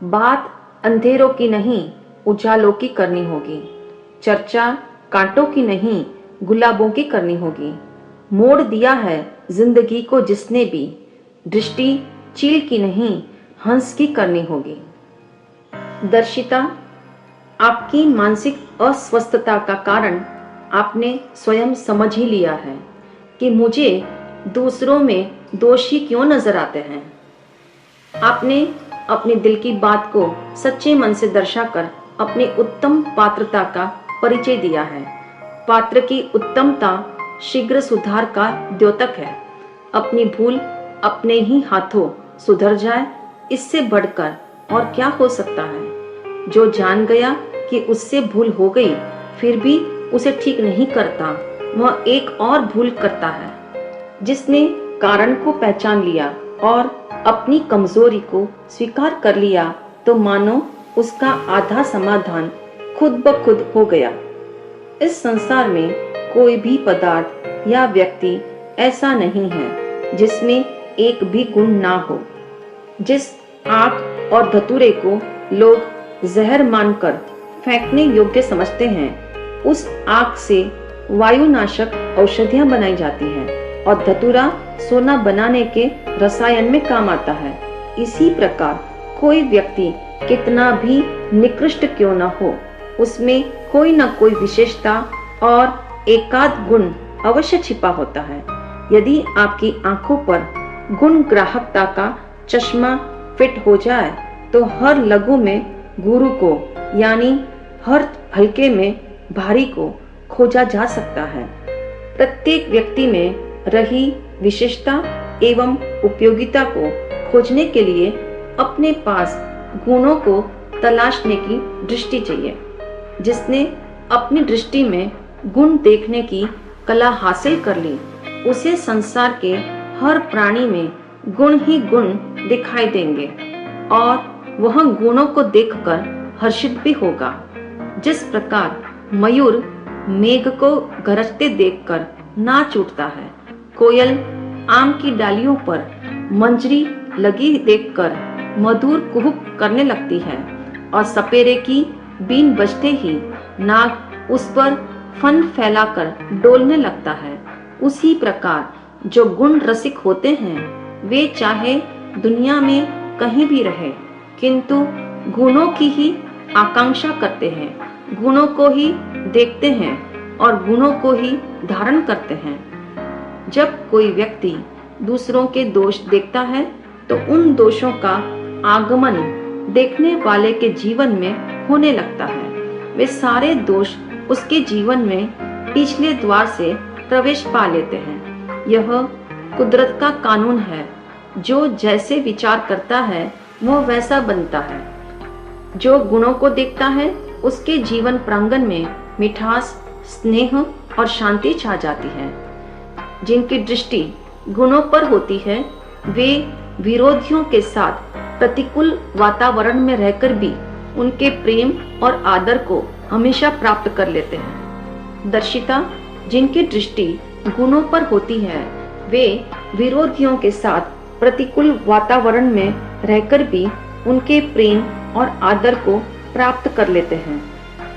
बात अंधेरों की नहीं, उजालों की करनी होगी। चर्चा कांटों की नहीं, गुलाबों की करनी होगी। मोड़ दिया है जिंदगी को जिसने भी, दृष्टि चील की नहीं, हंस की करनी होगी। दर्शिता, आपकी मानसिक अस्वस्थता का कारण आपने स्वयं समझ ही लिया है कि मुझे दूसरों में दोषी क्यों नजर आते हैं। आपने अपने दिल की बात को सच्चे मन से दर्शाकर अपनी उत्तम पात्रता का परिचय दिया है। पात्र की उत्तमता शीघ्र सुधार का द्योतक है। अपनी भूल अपने ही हाथों सुधर जाए, इससे बढ़कर और क्या हो सकता है। जो जान गया कि उससे भूल हो गई फिर भी उसे ठीक नहीं करता, वह एक और भूल करता है। जिसने कारण को पहचान लिया और अपनी कमजोरी को स्वीकार कर लिया तो मानो उसका आधा समाधान खुद ब खुद हो गया। इस संसार में कोई भी पदार्थ या व्यक्ति ऐसा नहीं है जिसमें एक भी गुण ना हो। जिस आग और धतूरे को लोग जहर मानकर फेंकने योग्य समझते हैं, उस आग से वायुनाशक औषधियां बनाई जाती हैं और धतूरा सोना बनाने के रसायन में काम आता है। इसी प्रकार कोई व्यक्ति कितना भी निकृष्ट क्यों न हो, उसमें कोई न कोई विशेषता और एकाध गुण अवश्य छिपा होता है। यदि आपकी आंखों पर गुण ग्राहकता का चश्मा फिट हो जाए तो हर लघु में गुरु को, यानी हर हल्के में भारी को खोजा जा सकता है। प्रत्येक व्यक्ति में रही विशेषता एवं उपयोगिता को खोजने के लिए अपने पास गुणों को तलाशने की दृष्टि चाहिए। जिसने अपनी दृष्टि में गुण देखने की कला हासिल कर ली, उसे संसार के हर प्राणी में गुण ही गुण दिखाई देंगे और वह गुणों को देखकर हर्षित भी होगा। जिस प्रकार मयूर मेघ को गरजते देखकर नाच उठता है, कोयल आम की डालियों पर मंजरी लगी देखकर मधुर कुहुक करने लगती है और सपेरे की बीन बजते ही नाग उस पर फन फैलाकर डोलने लगता है, उसी प्रकार जो गुण रसिक होते हैं वे चाहे दुनिया में कहीं भी रहे किंतु गुणों की ही आकांक्षा करते हैं, गुणों को ही देखते हैं और गुणों को ही धारण करते हैं। जब कोई व्यक्ति दूसरों के दोष देखता है तो उन दोषों का आगमन देखने वाले के जीवन में होने लगता है। वे सारे दोष उसके जीवन में पिछले द्वार से प्रवेश पा लेते हैं। यह कुदरत का कानून है। जो जैसे विचार करता है वह वैसा बनता है। जो गुणों को देखता है उसके जीवन प्रांगण में मिठास, स्नेह और शांति छा जाती है। जिनकी दृष्टि गुणों पर होती है वे विरोधियों के साथ प्रतिकूल वातावरण में रहकर भी उनके प्रेम और आदर को हमेशा प्राप्त कर लेते हैं। दर्शिता, जिनकी दृष्टि गुणों पर होती है वे विरोधियों के साथ प्रतिकूल वातावरण में रहकर भी उनके प्रेम और आदर को प्राप्त कर लेते हैं।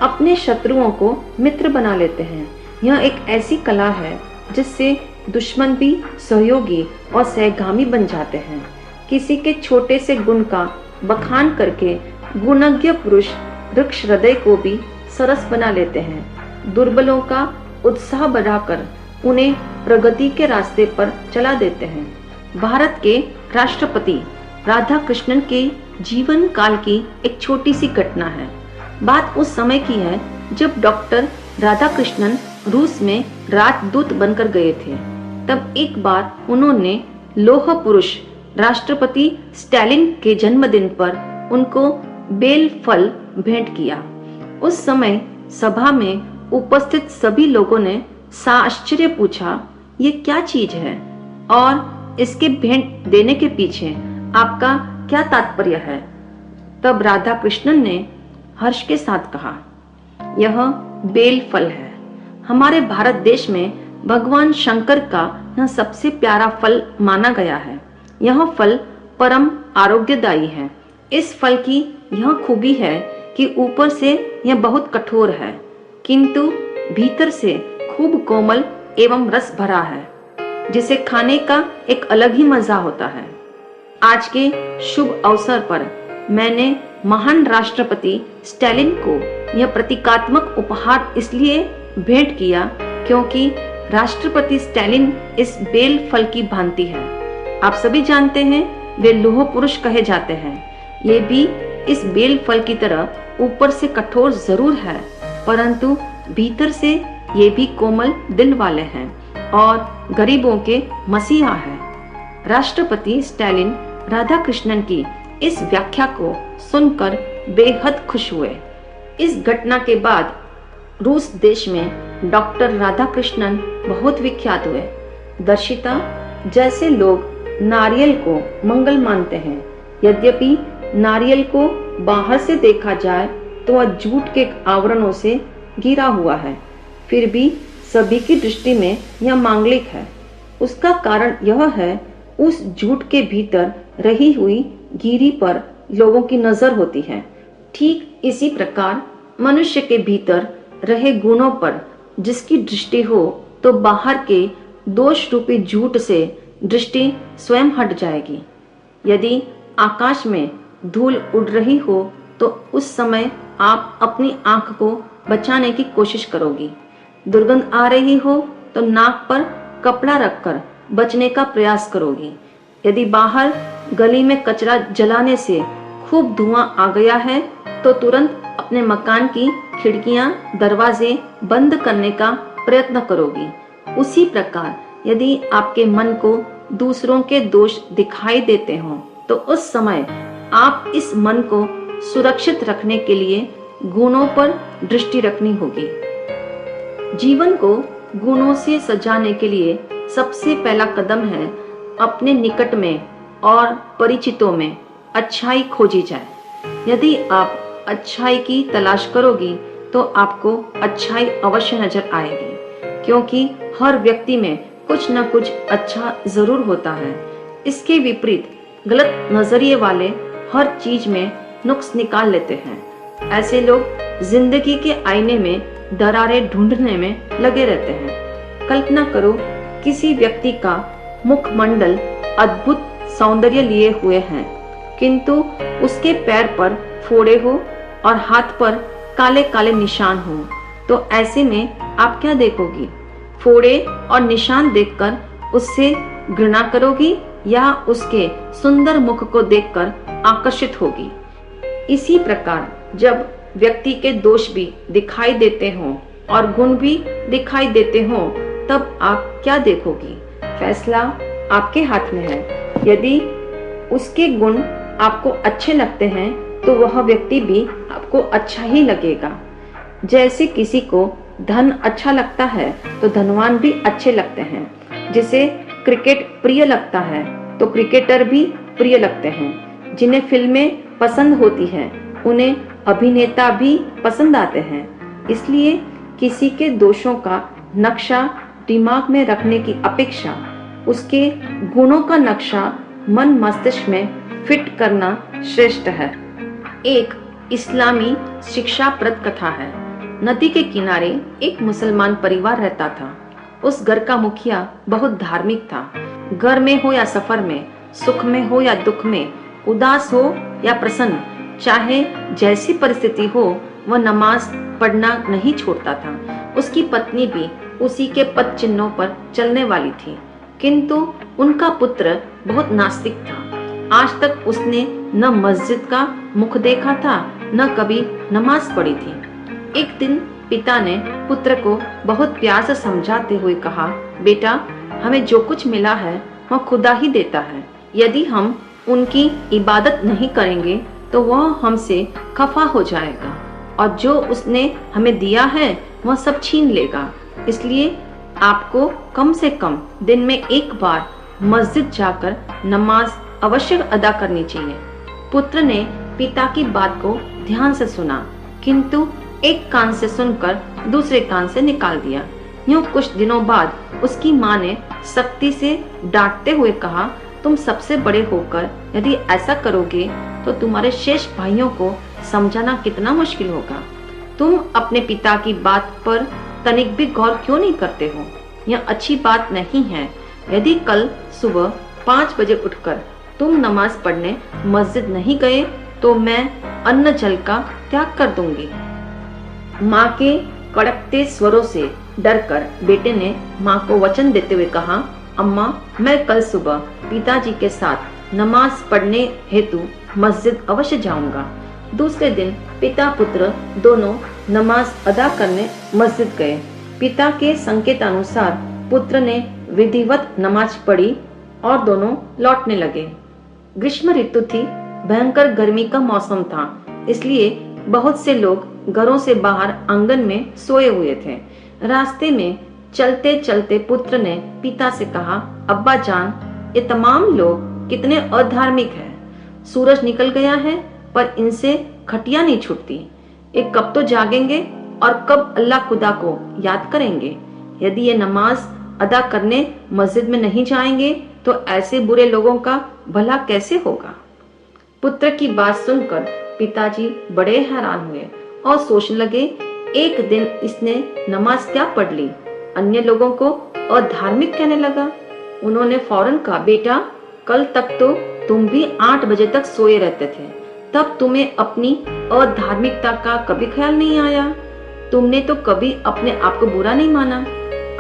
अपने शत्रुओं को मित्र बना लेते हैं। यह एक ऐसी कला है जिससे दुश्मन भी सहयोगी और सहगामी बन जाते हैं। किसी के छोटे से गुण का बखान करके गुणज्ञ पुरुष वृक्ष हृदय को भी सरस बना लेते हैं। दुर्बलों का उत्साह बढ़ाकर उन्हें प्रगति के रास्ते पर चला देते हैं। भारत के राष्ट्रपति राधा कृष्णन के जीवन काल की एक छोटी सी घटना है। बात उस समय की है जब डॉक्टर राधा कृष्णन रूस में राजदूत बनकर गए थे। तब एक बार उन्होंने लौह पुरुष राष्ट्रपति स्टालिन के जन्मदिन पर उनको बेल फल भेंट किया। उस समय सभा में उपस्थित सभी लोगों ने साआश्चर्य पूछा, ये क्या चीज है और इसके भेंट देने के पीछे आपका क्या तात्पर्य है? तब राधा कृष्णन ने हर्ष के साथ कहा, यह बेल फल है। हमारे भारत देश में भगवान शंकर का यह सबसे प्यारा फल माना गया है। यह फल परम आरोग्यदायी है। इस फल की यह खूबी है कि ऊपर से यह बहुत कठोर है, किंतु भीतर से खूब कोमल एवं रस भरा है, जिसे खाने का एक अलग ही मजा होता है। आज के शुभ अवसर पर मैंने महान राष्ट्रपति स्टालिन को यह प्रतीकात्मक उपहार इसलिए भेंट किया क्योंकि राष्ट्रपति स्टालिन इस बेल फल की भांति है। आप सभी जानते हैं वे लौह पुरुष कहे जाते हैं। ये भी इस बेल फल की तरह ऊपर से कठोर जरूर है, परंतु भीतर से ये भी कोमल दिल वाले हैं और गरीबों के मसीहा है। राष्ट्रपति स्टालिन राधाकृष्णन की इस व्याख्या को सुनकर बेहद खुश हुए। इस घटना के बाद रूस देश में डॉक्टर राधाकृष्णन बहुत विख्यात हुए। दर्शिता जैसे लोग नारियल को मंगल मानते हैं, यद्यपि नारियल को बाहर से देखा जाए तो वह जूट के आवरणों से घिरा हुआ है, फिर भी सभी की दृष्टि में यह मांगलिक है। उसका कारण यह है, उस जूट के भीतर रही हुई गिरी पर लोगों की नजर होती है। ठीक इसी प्रकार मनुष्य के भीतर रहे गुणों पर जिसकी दृष्टि हो तो बाहर के दोष रूपी झूठ से दृष्टि स्वयं हट जाएगी। यदि आकाश में धूल उड़ रही हो तो उस समय आप अपनी आंख को बचाने की कोशिश करोगी। दुर्गंध आ रही हो तो नाक पर कपड़ा रखकर बचने का प्रयास करोगी। यदि बाहर गली में कचरा जलाने से खूब धुआं आ गया है तो तुरंत अपने मकान की खिड़कियां, दरवाजे बंद करने का प्रयत्न करोगी। उसी प्रकार यदि आपके मन को दूसरों के दोष दिखाई देते हों तो उस समय आप इस मन को सुरक्षित रखने के लिए गुणों पर दृष्टि रखनी होगी। जीवन को गुणों से सजाने के लिए सबसे पहला कदम है अपने निकट में और परिचितों में अच्छाई खोजी जाए। यदि आप अच्छाई की तलाश करोगी तो आपको अच्छाई अवश्य नजर आएगी, क्योंकि हर व्यक्ति में कुछ न कुछ अच्छा जरूर होता है। इसके विपरीत गलत नजरिए वाले हर चीज में नुक्स निकाल लेते हैं। ऐसे लोग जिंदगी के आईने में दरारें ढूंढने में लगे रहते हैं। कल्पना करो, किसी व्यक्ति का मुखमंडल अद्भुत सौंदर्य लिए हुए हैं, किंतु उसके पैर पर फोड़े हो और हाथ पर काले काले निशान हो, तो ऐसे में आप क्या देखोगी? फोड़े और निशान देखकर उससे घृणा करोगी या उसके सुंदर मुख को देखकर आकर्षित होगी? इसी प्रकार जब व्यक्ति के दोष भी दिखाई देते हों और गुण भी दिखाई देते हों, तब आप क्या देखोगी? फैसला आपके हाथ में है। यदि उसके गुण आपको अच्छे लगते हैं तो वह व्यक्ति भी आपको अच्छा ही लगेगा। जैसे किसी को धन अच्छा लगता है तो धनवान भी अच्छे लगते हैं। जिसे क्रिकेट प्रिय लगता है तो क्रिकेटर भी प्रिय लगते हैं। जिन्हें फिल्में पसंद होती हैं उन्हें अभिनेता भी पसंद आते हैं। इसलिए किसी के दोषों का नक्शा दिमाग में रखने की अपेक्षा उसके गुणों का नक्शा मन मस्तिष्क में फिट करना श्रेष्ठ है। एक इस्लामी शिक्षाप्रद कथा है। नदी के किनारे एक मुसलमान परिवार रहता था। उस घर का मुखिया बहुत धार्मिक था। घर में हो या सफर में, सुख में हो या दुख में, उदास हो या प्रसन्न, चाहे जैसी परिस्थिति हो, वह नमाज पढ़ना नहीं छोड़ता था। उसकी पत्नी भी उसी के पद चिन्हों पर चलने वाली थी, किंतु उनका पुत्र बहुत नास्तिक था। आज तक उसने न मस्जिद का मुख देखा था, न कभी नमाज पढ़ी थी। एक दिन पिता ने पुत्र को बहुत प्यार से समझाते हुए कहा, बेटा, हमें जो कुछ मिला है वह खुदा ही देता है। यदि हम उनकी इबादत नहीं करेंगे तो वह हमसे खफा हो जाएगा और जो उसने हमें दिया है वह सब छीन लेगा। इसलिए आपको कम से कम दिन में एक बार मस्जिद जाकर नमाज अवश्य अदा करनी चाहिए। पुत्र ने पिता की बात को ध्यान से सुना, किंतु एक कान से सुनकर दूसरे कान से निकाल दिया। यूं कुछ दिनों बाद उसकी माँ ने सख्ती से डांटते हुए कहा, तुम सबसे बड़े होकर यदि ऐसा करोगे तो तुम्हारे शेष भाइयों को समझाना कितना मुश्किल होगा। तुम अपने पिता की बात पर तनिक भी गौर क्यों नहीं करते हो? यह अच्छी बात नहीं है। यदि कल सुबह 5 बजे उठकर तुम नमाज पढ़ने मस्जिद नहीं गए तो मैं अन्न जल का त्याग कर दूंगी। माँ के कड़कते स्वरों से डरकर बेटे ने माँ को वचन देते हुए कहा, अम्मा, मैं कल सुबह पिताजी के साथ नमाज पढ़ने हेतु मस्जिद अवश्य जाऊंगा। दूसरे दिन पिता पुत्र दोनों नमाज अदा करने मस्जिद गए। पिता के संकेतानुसार पुत्र ने विधिवत नमाज पढ़ी और दोनों लौटने लगे। ग्रीष्म ऋतु थी, भयंकर गर्मी का मौसम था, इसलिए बहुत से लोग घरों से बाहर आंगन में सोए हुए थे। रास्ते में चलते चलते पुत्र ने पिता से कहा, अब्बा जान, ये तमाम लोग कितने अधार्मिक हैं। सूरज निकल गया है पर इनसे खटिया नहीं छूटती। ये कब तो जागेंगे और कब अल्लाह खुदा को याद करेंगे। यदि ये नमाज अदा करने मस्जिद में नहीं जाएंगे तो ऐसे बुरे लोगों का भला कैसे होगा। पुत्र की बात सुनकर पिताजी बड़े हैरान हुए और सोचने लगे, एक दिन इसने नमाज क्या पढ़ ली, अन्य लोगों को अधार्मिक कहने लगा। उन्होंने फौरन कहा, बेटा, कल तक तो तुम भी 8 बजे तक सोए रहते थे, तब तुम्हें अपनी अधार्मिकता का कभी ख्याल नहीं आया। तुमने तो कभी अपने आप को बुरा नहीं माना।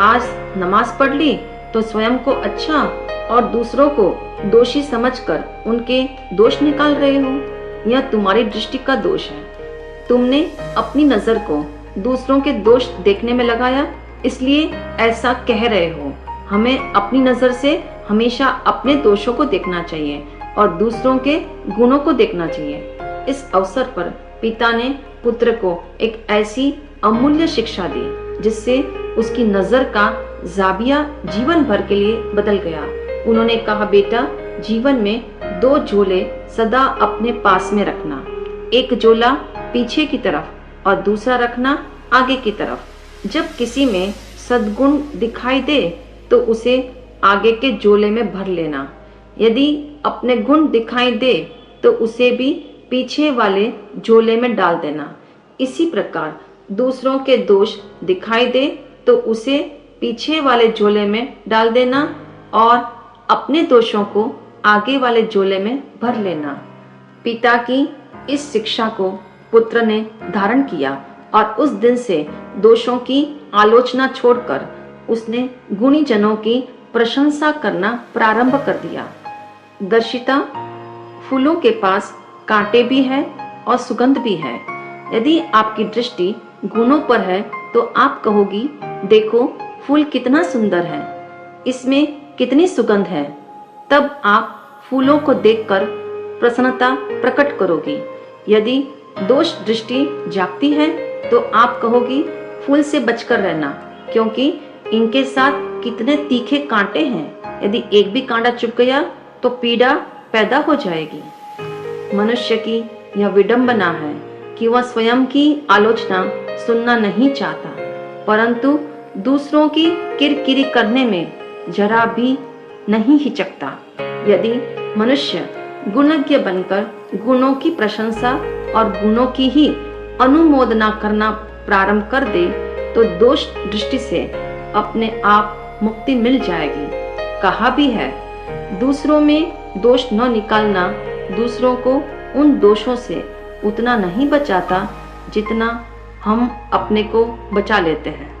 आज नमाज पढ़ ली तो स्वयं को अच्छा और दूसरों को दोषी समझकर उनके दोष निकाल रहे हो। यह तुम्हारी दृष्टि का दोष है। तुमने अपनी नजर को दूसरों के दोष देखने में लगाया, इसलिए ऐसा कह रहे हो। हमें अपनी नजर से हमेशा अपने दोषों को देखना चाहिए और दूसरों के गुणों को देखना चाहिए। इस अवसर पर पिता ने पुत्र को एक ऐसी अमूल्य शिक्षा दी जिससे उसकी नजर का जाबिया जीवन भर के लिए बदल गया। उन्होंने कहा, बेटा, जीवन में 2 झोले सदा अपने पास में रखना, एक झोला पीछे की तरफ और दूसरा रखना आगे की तरफ। जब किसी में सद्गुण दिखाई दे तो उसे आगे के झोले में भर लेना। यदि अपने गुण दिखाई दे तो उसे भी पीछे वाले झोले में डाल देना। इसी प्रकार दूसरों के दोष दिखाई दे तो उसे पीछे वाले झोले में डाल देना और अपने दोषों को आगे वाले झोले में भर लेना। पिता की इस शिक्षा को पुत्र ने धारण किया और उस दिन से दोषों की आलोचना छोड़कर उसने गुणी जनों की प्रशंसा करना प्रारंभ कर दिया। दर्शिता, फूलों के पास कांटे भी है और सुगंध भी है। यदि आपकी दृष्टि गुणों पर है तो आप कहोगी, देखो फूल कितना सुंदर है, इसमें कितनी सुगंध है। तब आप फूलों को देखकर प्रसन्नता प्रकट करोगी। यदि दोष दृष्टि जागती है तो आप कहोगी, फूल से बचकर रहना, क्योंकि इनके साथ कितने तीखे कांटे हैं। यदि एक भी कांटा चुभ गया तो पीड़ा पैदा हो जाएगी। मनुष्य की यह विडंबना है कि वह स्वयं की आलोचना सुनना नहीं चाहता, परंतु दूसरों की किरकिरी करने में जरा भी नहीं हिचकता। यदि मनुष्य गुणज्ञ बनकर गुणों की प्रशंसा और गुणों की ही अनुमोदना करना प्रारंभ कर दे तो दोष दृष्टि से अपने आप मुक्ति मिल जाएगी। कहा भी है, दूसरों में दोष न निकालना दूसरों को उन दोषों से उतना नहीं बचाता जितना हम अपने को बचा लेते हैं।